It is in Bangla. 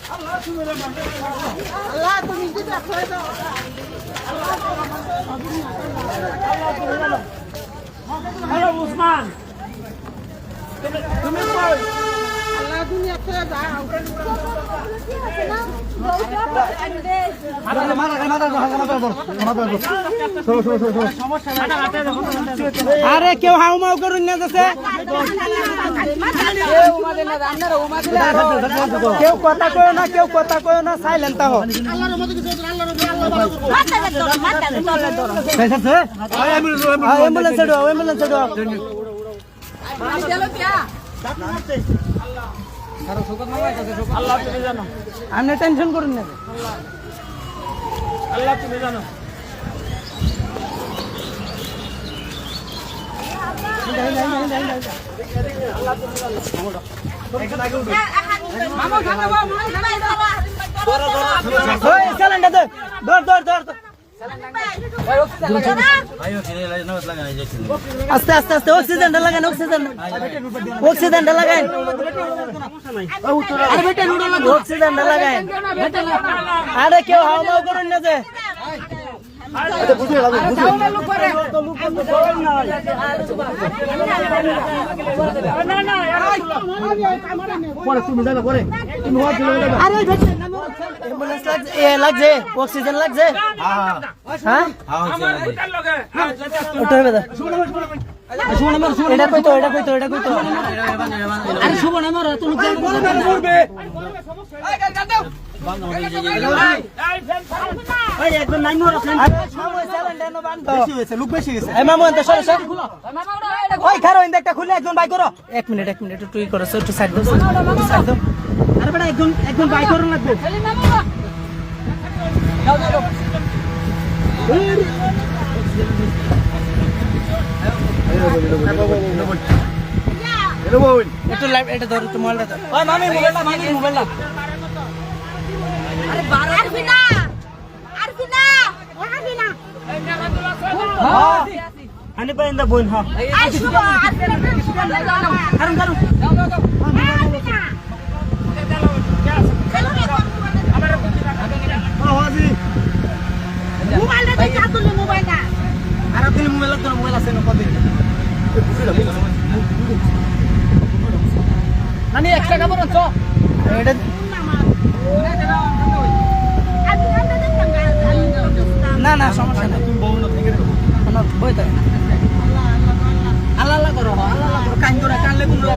আল্লাহ তুমি কি দেখো দাও হ্যালো উসমান তুমি কই আল্লাহ দুনিয়া ছেড়ে যাও আরে কেউ হাউমাউ করুন না যাচ্ছে কেউ কথা কয় না কেউ কথা কয় না সাইলেন্ট হও অ্যাম্বুলেন্স দাও অ্যাম্বুলেন্স দাও আল্লাহ তুমি জানো আপনি টেনশন করুন না আল্লাহ তুমি জানো সিলিন্ডার দে ধর ধর ধর আস্তে আস্তে আস্তে অক্সিজেনটা লাগান অক্সিজেনটা লাগান অক্সিজেনটা লাগান আরে কেউ হাওমাও করুন না যে লাগছে অক্সিজেন লাগছে হ্যাঁ এটা কইতো এটা কইতো এটা কইতো আরে শুভ না মারা তুমি একদম নাই মরা লোক বেশি গেছে মামু এত সর সর ওই খারো ইন্দা একটা খুলে একজন বাই করো এক মিনিট একটু টুই করো একটু সাইড দাও সাইড দাও আরে বেটা একজন বাই করো লাগবে যাও যাও একটু লাইভ এটা ধরো একটু মোবাইলটা ধরো ওই মামি মোবাইলটা আরে বারো আরফিনা আরফিনা ও আরফিনা হ্যাঁ আনি পাই ইন্দা বইন হ্যাঁ আই শুভ আরফিনা কারণ যাও আরফিনা মোবাইলটা দে চাতুলে মোবাইলটা আর আপনি মোবাইল লাগতো না মোবাইল আছে না কত নানি 1 টাকা বড় তো এটা না না সমস্যা নাই তুমি বউনো থেকে না বইতা আল্লাহ আল্লাহ করো আল্লাহ আল্লাহ করো কান করে কানলে কোন